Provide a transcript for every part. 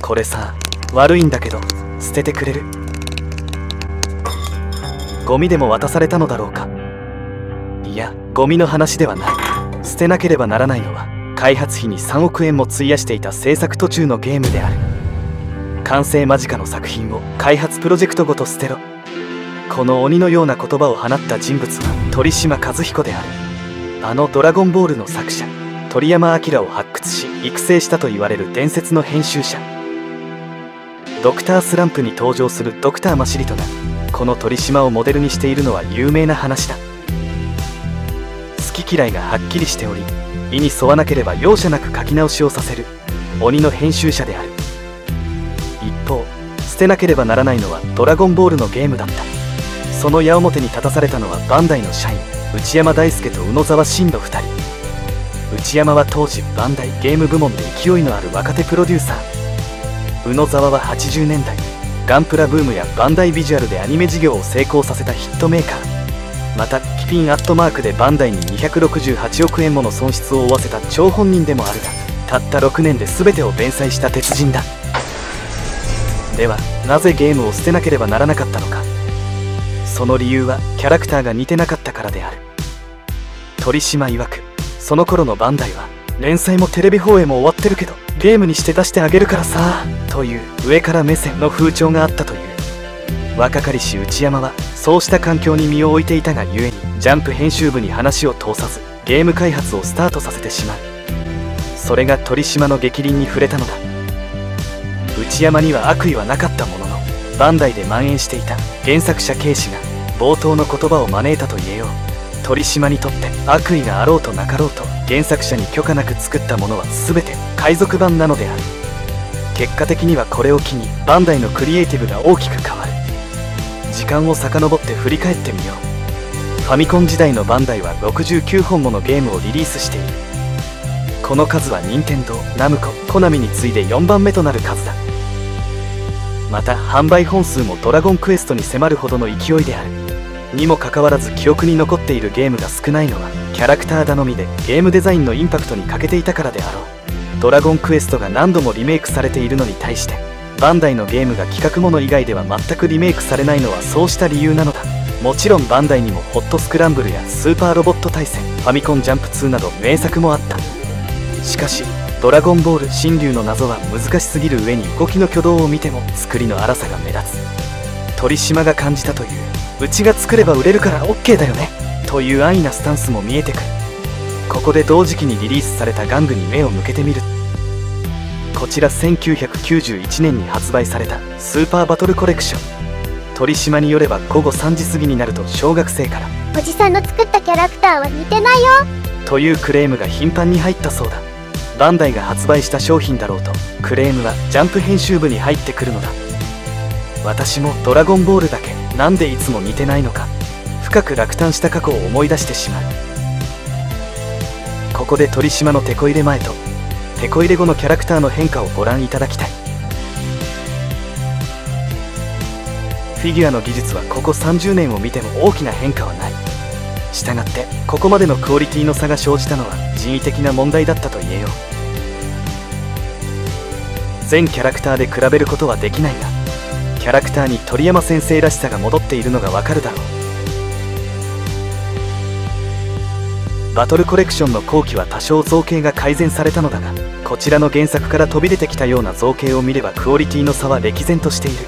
これさ、悪いんだけど捨ててくれる？ゴミでも渡されたのだろうか。いや、ゴミの話ではない。捨てなければならないのは開発費に3億円も費やしていた制作途中のゲームである。完成間近の作品を開発プロジェクトごと捨てろ。この鬼のような言葉を放った人物は鳥島和彦である。あの「ドラゴンボール」の作者鳥山明を発掘し育成したと言われる伝説の編集者。ドクタースランプに登場するドクターマシリトがこの鳥島をモデルにしているのは有名な話だ。好き嫌いがはっきりしており、意に沿わなければ容赦なく書き直しをさせる鬼の編集者である。一方、捨てなければならないのは「ドラゴンボール」のゲームだった。その矢面に立たされたのはバンダイの社員内山大輔と宇野沢慎の2人。内山は当時バンダイゲーム部門で勢いのある若手プロデューサー。宇野沢は80年代ガンプラブームやバンダイビジュアルでアニメ事業を成功させたヒットメーカー。またピピンアットマークでバンダイに268億円もの損失を負わせた張本人でもあるが、たった6年で全てを弁済した鉄人だ。ではなぜゲームを捨てなければならなかったのか。その理由はキャラクターが似てなかったからである。鳥島曰く、その頃のバンダイは連載もテレビ放映も終わってるけどゲームにして出してあげるからさという上から目線の風潮があったという。若かりし内山はそうした環境に身を置いていたがゆえにジャンプ編集部に話を通さずゲーム開発をスタートさせてしまう。それが鳥島の逆鱗に触れたのだ。内山には悪意はなかったもののバンダイで蔓延していた原作者軽視が冒頭の言葉を招いたと言えよう。鳥島にとって悪意があろうとなかろうと原作者に許可なく作ったものは全て海賊版なのである。結果的にはこれを機にバンダイのクリエイティブが大きく変わる。時間を遡って振り返ってみよう。ファミコン時代のバンダイは69本ものゲームをリリースしている。この数は任天堂、ナムコ、コナミに次いで4番目となる数だ。また販売本数もドラゴンクエストに迫るほどの勢いである。にもかかわらず記憶に残っているゲームが少ないのはキャラクター頼みでゲームデザインのインパクトに欠けていたからであろう。ドラゴンクエストが何度もリメイクされているのに対してバンダイのゲームが企画もの以外では全くリメイクされないのはそうした理由なのだ。もちろんバンダイにもホットスクランブルやスーパーロボット対戦、ファミコンジャンプ2など名作もあった。しかしドラゴンボール神竜の謎は難しすぎる上に動きの挙動を見ても作りの荒さが目立つ。鳥島が感じたという、うちが作れば売れるから OK だよねという安易なスタンスも見えてくる。ここで同時期にリリースされた玩具に目を向けてみる。こちら1991年に発売されたスーパーバトルコレクション。鳥島によれば午後3時過ぎになると小学生からおじさんの作ったキャラクターは似てないよというクレームが頻繁に入ったそうだ。バンダイが発売した商品だろうとクレームはジャンプ編集部に入ってくるのだ。私もドラゴンボールだけなんでいつも似てないのか深く落胆した過去を思い出してしまう。ここで鳥島のテこ入れ前とテこ入れ後のキャラクターの変化をご覧いただきたい。フィギュアの技術はここ30年を見ても大きな変化はない。したがってここまでのクオリティの差が生じたのは人為的な問題だったと言えよう。全キャラクターで比べることはできないがキャラクターに鳥山先生らしさが戻っているのがわかるだろう。バトルコレクションの後期は多少造形が改善されたのだがこちらの原作から飛び出てきたような造形を見ればクオリティの差は歴然としている。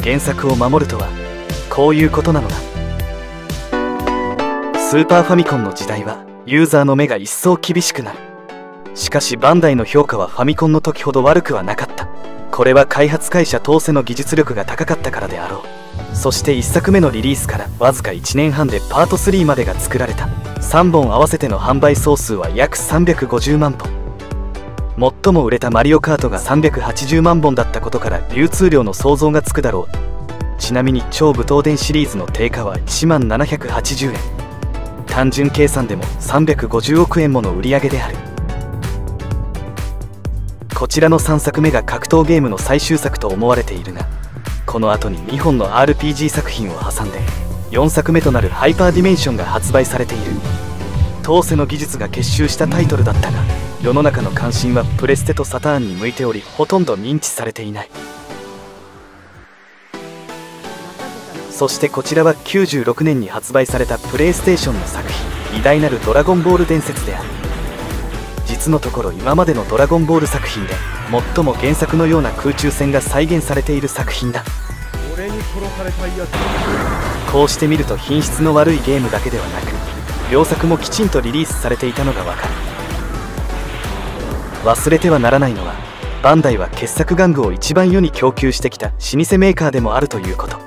原作を守るとはこういうことなのだ。スーパーファミコンの時代はユーザーの目が一層厳しくなる。しかしバンダイの評価はファミコンの時ほど悪くはなかった。これは開発会社統制の技術力が高かったからであろう。そして1作目のリリースからわずか1年半でパート3までが作られた。3本合わせての販売総数は約350万本。最も売れたマリオカートが380万本だったことから流通量の想像がつくだろう。ちなみに超武闘伝シリーズの定価は1万780円。単純計算でも350億円もの売り上げである。こちらの3作目が格闘ゲームの最終作と思われているがこの後に2本の RPG 作品を挟んで4作目となるハイパーディメンションが発売されている。当世の技術が結集したタイトルだったが世の中の関心はプレステとサターンに向いており、ほとんど認知されていない。そしてこちらは96年に発売されたプレイステーションの作品、偉大なるドラゴンボール伝説である。実のところ今までのドラゴンボール作品で最も原作のような空中戦が再現されている作品だ。俺に殺されたいやつ。こうして見ると品質の悪いゲームだけではなく、両作もきちんとリリースされていたのがわかる。忘れてはならないのは、バンダイは傑作玩具を一番世に供給してきた老舗メーカーでもあるということ。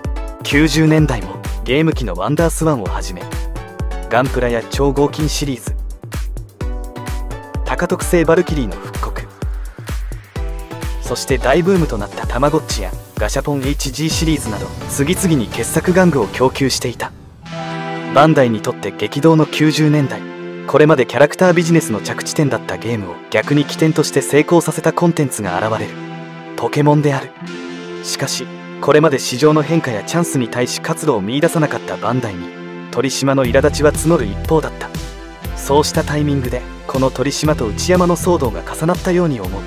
90年代もゲーム機のワンダースワンをはじめ、ガンプラや超合金シリーズ、高特製バルキリーの復刻、そして大ブームとなったたまごっちやガシャポン HG シリーズなど、次々に傑作玩具を供給していた。バンダイにとって激動の90年代、これまでキャラクタービジネスの着地点だったゲームを逆に起点として成功させたコンテンツが現れるポケモンである。しかしこれまで市場の変化やチャンスに対し活路を見出さなかったバンダイに鳥島の苛立ちは募る一方だった。そうしたタイミングでこの鳥島と内山の騒動が重なったように思う。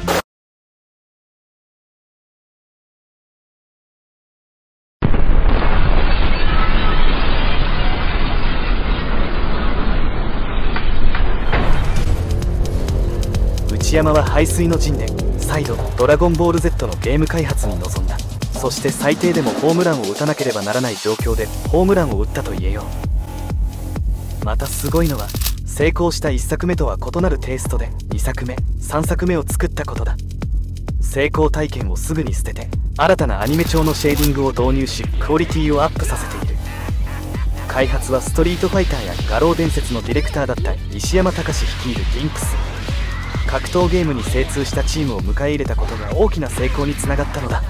内山は背水の陣で再度ドラゴンボール Z のゲーム開発に臨んだ。そして最低でもホームランを打たなければならない状況でホームランを打ったと言えよう。またすごいのは、成功した1作目とは異なるテイストで2作目3作目を作ったことだ。成功体験をすぐに捨てて新たなアニメ調のシェーディングを導入し、クオリティをアップさせている。開発はストリートファイターや画廊伝説のディレクターだった石山隆率いるリンクス。格闘ゲームに精通したチームを迎え入れたことが大きな成功につながったのだ。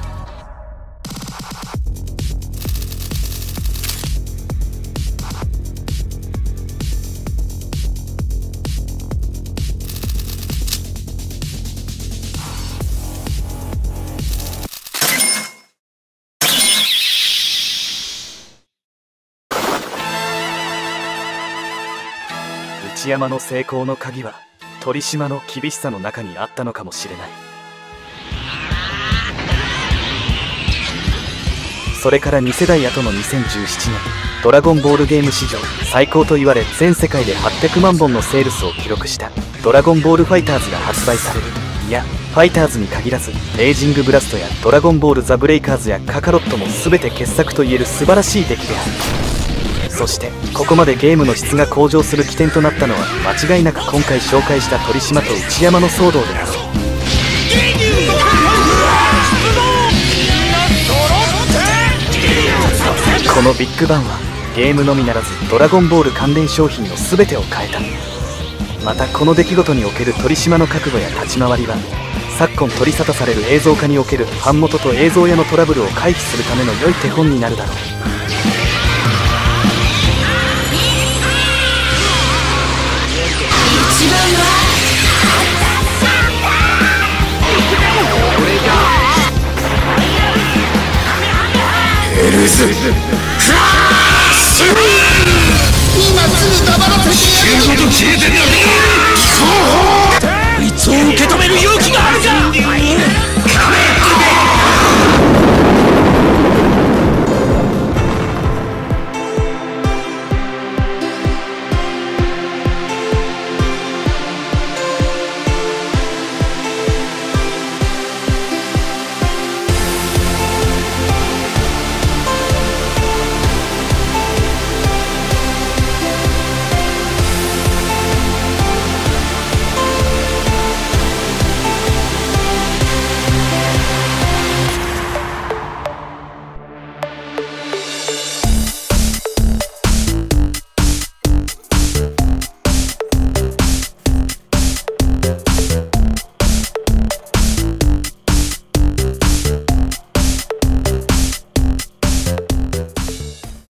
内山の成功の鍵は鳥島の厳しさの中にあったのかもしれない。それから2世代後の2017年、ドラゴンボールゲーム史上最高と言われ全世界で800万本のセールスを記録したドラゴンボールファイターズが発売される。いや、ファイターズに限らずレイジングブラストやドラゴンボールザブレイカーズやカカロットも全て傑作と言える素晴らしい出来である。そしてここまでゲームの質が向上する起点となったのは間違いなく今回紹介した鳥島と内山の騒動であろう。このビッグバンはゲームのみならずドラゴンボール関連商品の全てを変えた。またこの出来事における鳥島の覚悟や立ち回りは昨今取り沙汰される映像化における版元と映像屋のトラブルを回避するための良い手本になるだろう。エルズ